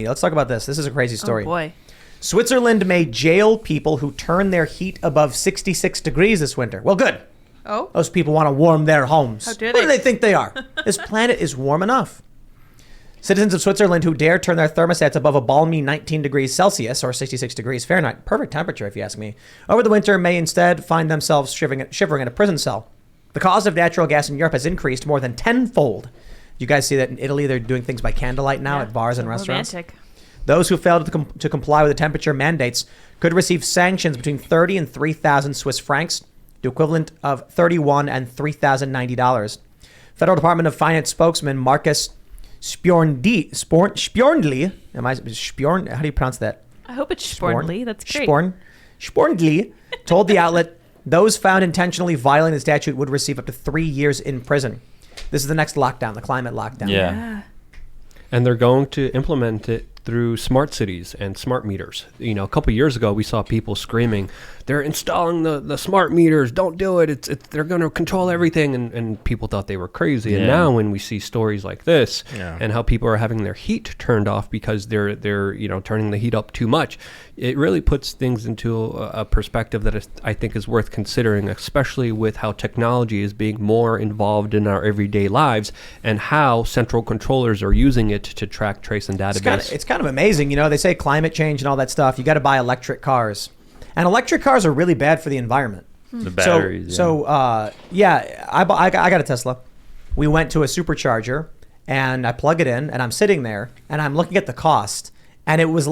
Let's talk about this. This is a crazy story. Oh, boy. Switzerland may jail people who turn their heat above 66 degrees this winter. Well, good. Oh? Those people want to warm their homes. How dare What they? do they think they are? This planet is warm enough. Citizens of Switzerland who dare turn their thermostats above a balmy 19 degrees Celsius or 66 degrees Fahrenheit, perfect temperature if you ask me, over the winter may instead find themselves shivering in a prison cell. The cost of natural gas in Europe has increased more than tenfold. You guys see that in Italy they're doing things by candlelight now at bars and restaurants? Romantic. Those who fail to comply with the temperature mandates could receive sanctions between 30 and 3,000 Swiss francs, the equivalent of $31 and $3,090. Federal Department of Finance spokesman Marcus Sporndli, how do you pronounce that? I hope it's Spornly. That's great. Sporndli told the outlet those found intentionally violating the statute would receive up to 3 years in prison. This is the next lockdown, the climate lockdown. Yeah. And they're going to implement it through smart cities and smart meters. You know, a couple of years ago, we saw people screaming, they're installing the smart meters, don't do it, they're going to control everything, and people thought they were crazy. And now when we see stories like this and how people are having their heat turned off because they're turning the heat up too much, it really puts things into a perspective that I think is worth considering, especially with how technology is being more involved in our everyday lives and how central controllers are using it to track, trace, and database. It's kind of amazing. You know, they say climate change and all that stuff. You got to buy electric cars. And electric cars are really bad for the environment. The batteries. I got a Tesla. We went to a supercharger and I plug it in and I'm sitting there and I'm looking at the cost and it was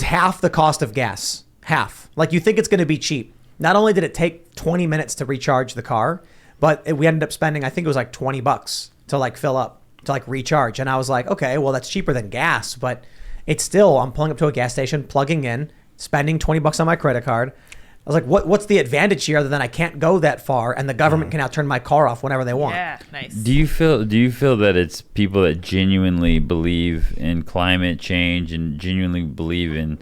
half the cost of gas. Half. Like, you think it's going to be cheap. Not only did it take 20 minutes to recharge the car, but we ended up spending, I think it was like $20 to like fill up, to like recharge. And I was like, okay, well, that's cheaper than gas, but it's still, I'm pulling up to a gas station, plugging in, spending $20 on my credit card. I was like, what's the advantage here other than I can't go that far and the government can now turn my car off whenever they want? Yeah, nice. Do you feel that it's people that genuinely believe in climate change and genuinely believe in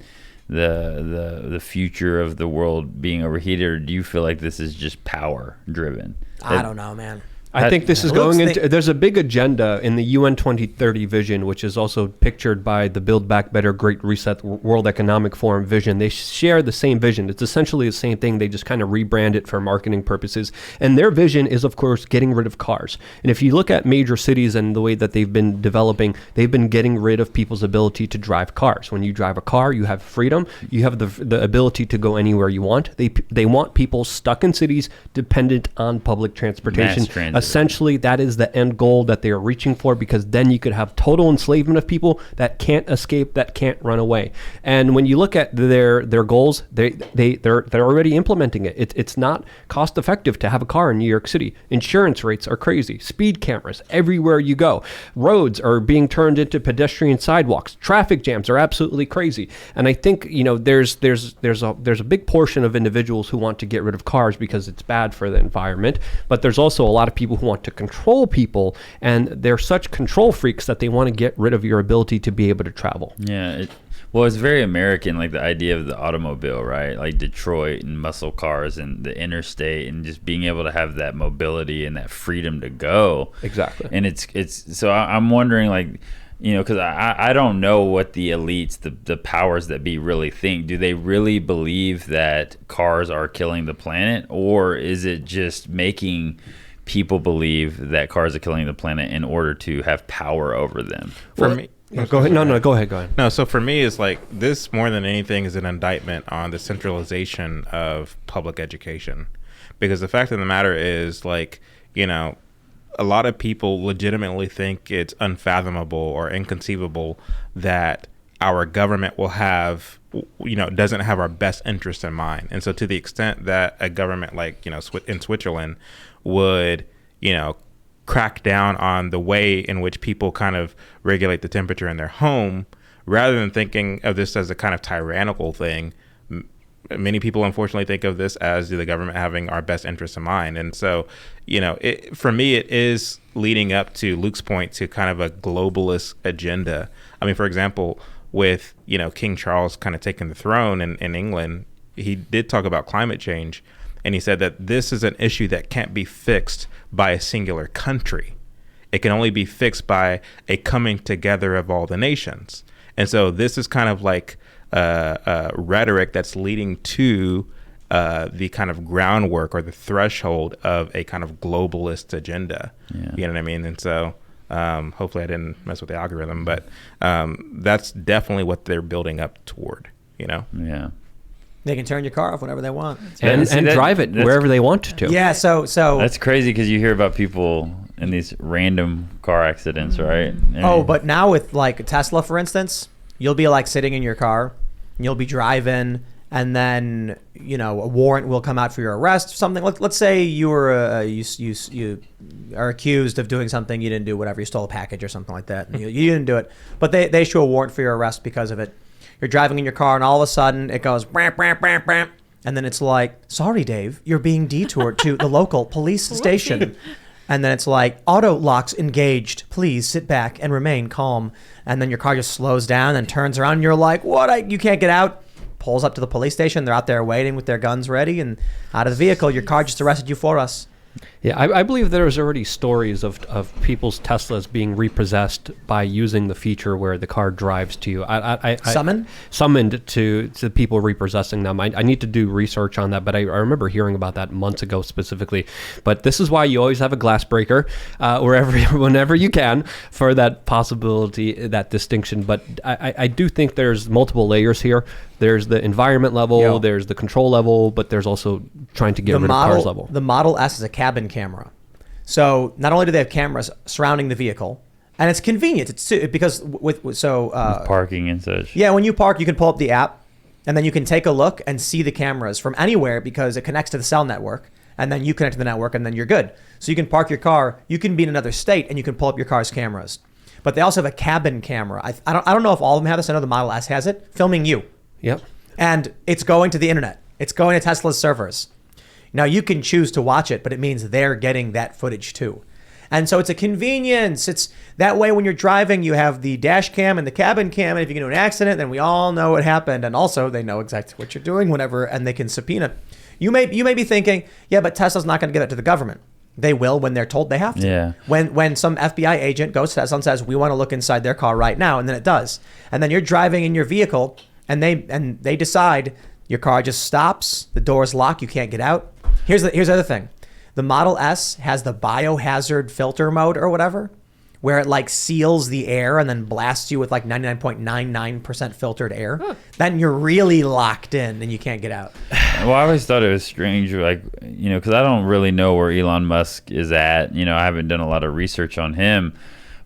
the future of the world being overheated, or do you feel like this is just power driven? I don't know, man. I think this is going into, there's a big agenda in the UN 2030 vision, which is also pictured by the Build Back Better Great Reset World Economic Forum vision. They share the same vision. It's essentially the same thing. They just kind of rebrand it for marketing purposes. And their vision is, of course, getting rid of cars. And if you look at major cities and the way that they've been developing, they've been getting rid of people's ability to drive cars. When you drive a car, you have freedom. You have the ability to go anywhere you want. They want people stuck in cities dependent on public transportation. Mass transit. Essentially, that is the end goal that they are reaching for, because then you could have total enslavement of people that can't escape, that can't run away. And when you look at their goals, they're already implementing it. It's not cost effective to have a car in New York City. Insurance rates are crazy. Speed cameras everywhere you go. Roads are being turned into pedestrian sidewalks. Traffic jams are absolutely crazy. And I think, there's a big portion of individuals who want to get rid of cars because it's bad for the environment, but there's also a lot of people who want to control people, and they're such control freaks that they want to get rid of your ability to be able to travel. Yeah, it's very American, like the idea of the automobile, right? Like Detroit and muscle cars and the interstate and just being able to have that mobility and that freedom to go. Exactly. And it's so I'm wondering, like, because I don't know what the elites, the powers that be really think. Do they really believe that cars are killing the planet, or is it just making people believe that cars are killing the planet in order to have power over them? For me, go ahead. No, go ahead. No, so for me, it's like this more than anything is an indictment on the centralization of public education, because the fact of the matter is, like, a lot of people legitimately think it's unfathomable or inconceivable that our government will have, doesn't have our best interest in mind. And so to the extent that a government like, in Switzerland would, crack down on the way in which people kind of regulate the temperature in their home, rather than thinking of this as a kind of tyrannical thing, many people unfortunately think of this as the government having our best interests in mind. And so, for me, it is leading up to Luke's point to kind of a globalist agenda. I mean, for example, with, King Charles kind of taking the throne in England, he did talk about climate change. And he said that this is an issue that can't be fixed by a singular country. It can only be fixed by a coming together of all the nations. And so this is kind of like rhetoric that's leading to the kind of groundwork or the threshold of a kind of globalist agenda. Yeah. You know what I mean? And so hopefully I didn't mess with the algorithm, but that's definitely what they're building up toward, you know? Yeah. They can turn your car off whenever they want. And drive it wherever they want to. Yeah, so That's crazy because you hear about people in these random car accidents, right? But now with like Tesla, for instance, you'll be like sitting in your car, and you'll be driving, and then a warrant will come out for your arrest. Something. Let's say you were you are accused of doing something you didn't do, whatever. You stole a package or something like that. You didn't do it, but they issue a warrant for your arrest because of it. You're driving in your car, and all of a sudden it goes bram, bram, bram, bram, and then it's like, sorry, Dave, you're being detoured to the local police station. And then it's like, auto locks engaged. Please sit back and remain calm. And then your car just slows down and turns around, and you're like, what? You can't get out. Pulls up to the police station. They're out there waiting with their guns ready, and out of the vehicle, your car just arrested you for us. Yeah, I believe there's already stories of people's Teslas being repossessed by using the feature where the car drives to you. Summoned to people repossessing them. I need to do research on that, but I remember hearing about that months ago specifically. But this is why you always have a glass breaker whenever you can for that possibility, that distinction. But I do think there's multiple layers here. There's the environment level, there's the control level, but there's also trying to get rid of cars level. The Model S is a cabin camera. So not only do they have cameras surrounding the vehicle, and it's convenient. It's because with parking and such. Yeah, when you park, you can pull up the app, and then you can take a look and see the cameras from anywhere because it connects to the cell network, and then you connect to the network, and then you're good. So you can park your car. You can be in another state, and you can pull up your car's cameras. But they also have a cabin camera. I don't know if all of them have this. I know the Model S has it, filming you. Yep. And it's going to the internet. It's going to Tesla's servers. Now, you can choose to watch it, but it means they're getting that footage too. And so it's a convenience. It's that way when you're driving, you have the dash cam and the cabin cam. And if you get into an accident, then we all know what happened. And also they know exactly what you're doing whenever, and they can subpoena. You may be thinking, yeah, but Tesla's not going to give it to the government. They will when they're told they have to. Yeah. When some FBI agent goes to Tesla and says, we want to look inside their car right now. And then it does. And then you're driving in your vehicle, and they decide your car just stops, the doors lock, you can't get out. Here's the other thing. The Model S has the biohazard filter mode or whatever, where it like seals the air and then blasts you with like 99.99% filtered air. Then you're really locked in and you can't get out. Well, I always thought it was strange, like, because I don't really know where Elon Musk is at. I haven't done a lot of research on him.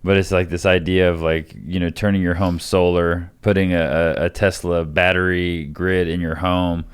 But it's like this idea of like, turning your home solar, putting a Tesla battery grid in your home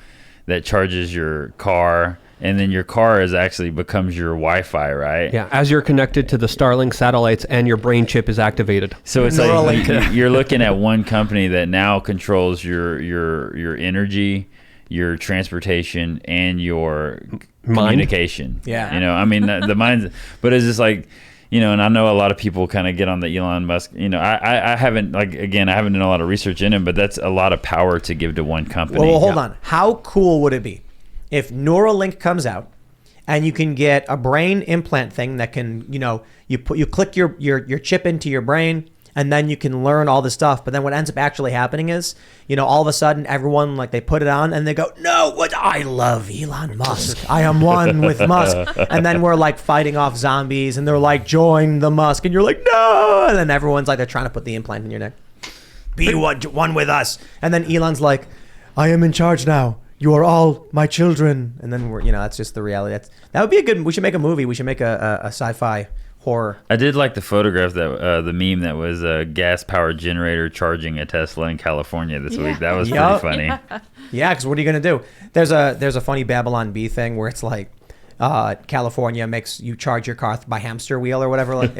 that charges your car. And then your car becomes your Wi-Fi, right? Yeah, as you're connected to the Starlink satellites and your brain chip is activated. So it's Neuralink. Like you're looking at one company that now controls your energy, your transportation, and your communication. Yeah. The mind's, but it's just like, and I know a lot of people kind of get on the Elon Musk. I haven't done a lot of research in him, but that's a lot of power to give to one company. Well, hold on. How cool would it be if Neuralink comes out and you can get a brain implant thing that can, you click your chip into your brain, and then you can learn all this stuff. But then what ends up actually happening is, all of a sudden everyone, like, they put it on and they go, no, I love Elon Musk. I am one with Musk. And then we're like fighting off zombies and they're like, join the Musk. And you're like, no. And then everyone's like, they're trying to put the implant in your neck. Be one with us. And then Elon's like, I am in charge now. You are all my children. And then that's just the reality. That would be we should make a movie. We should make a sci-fi horror. I did like the photograph that the meme that was a gas-powered generator charging a Tesla in California this week. That was pretty funny. Yeah, because what are you gonna do? There's a funny Babylon Bee thing where it's like California makes you charge your car by hamster wheel or whatever. Like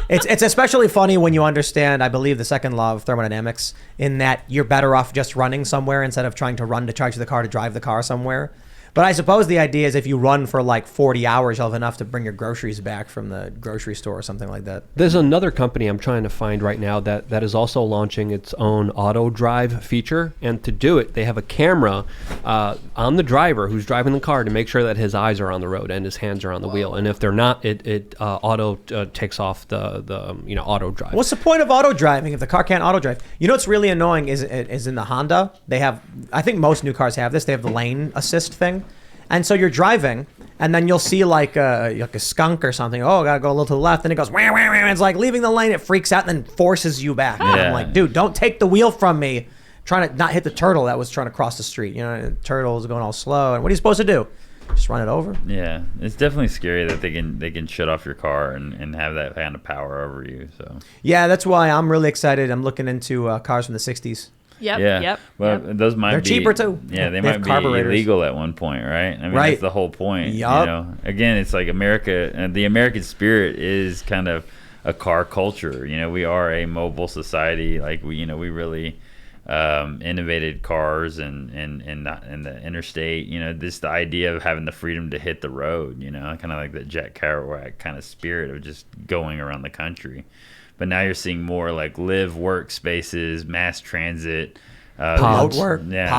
it's especially funny when you understand, I believe, the second law of thermodynamics, in that you're better off just running somewhere instead of trying to run to charge the car to drive the car somewhere. But I suppose the idea is if you run for like 40 hours, you'll have enough to bring your groceries back from the grocery store or something like that. There's another company I'm trying to find right now that is also launching its own auto drive feature. And to do it, they have a camera on the driver who's driving the car to make sure that his eyes are on the road and his hands are on the wheel. And if they're not, it auto takes off the auto drive. What's the point of auto driving if the car can't auto drive? You know what's really annoying is in the Honda, they have, I think most new cars have this, they have the lane assist thing. And so you're driving, and then you'll see like a skunk or something. Oh, gotta go a little to the left, and it goes wah, wah, wah. It's like leaving the lane. It freaks out and then forces you back. And I'm like, dude, don't take the wheel from me. Trying to not hit the turtle that was trying to cross the street. You know, and the turtle is going all slow. And what are you supposed to do? Just run it over? Yeah, it's definitely scary that they can shut off your car and have that kind of power over you. So yeah, that's why I'm really excited. I'm looking into cars from the '60s. Yep. Well, those might They're be cheaper too. Yeah, they have might be carburetors. illegal at one point, right? I mean, Right. that's the whole point. Yup. You know, again, it's like America, and the American spirit is kind of a car culture. You know, we are a mobile society. Like we really innovated cars and the interstate. You know, the idea of having the freedom to hit the road. You know, kind of like that Jack Kerouac kind of spirit of just going around the country. But now you're seeing more like live work spaces, mass transit, Pods. Outwork. Yeah.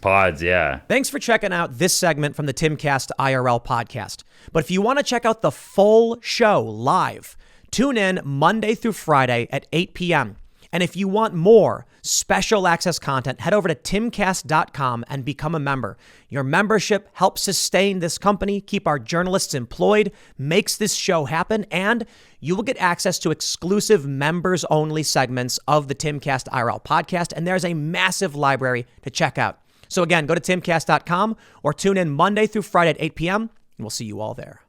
Pods, yeah. Thanks for checking out this segment from the Timcast IRL podcast. But if you want to check out the full show live, tune in Monday through Friday at 8 p.m. And if you want more special access content, head over to timcast.com and become a member. Your membership helps sustain this company, keep our journalists employed, makes this show happen, and you will get access to exclusive members-only segments of the Timcast IRL podcast, and there's a massive library to check out. So again, go to timcast.com or tune in Monday through Friday at 8 p.m., and we'll see you all there.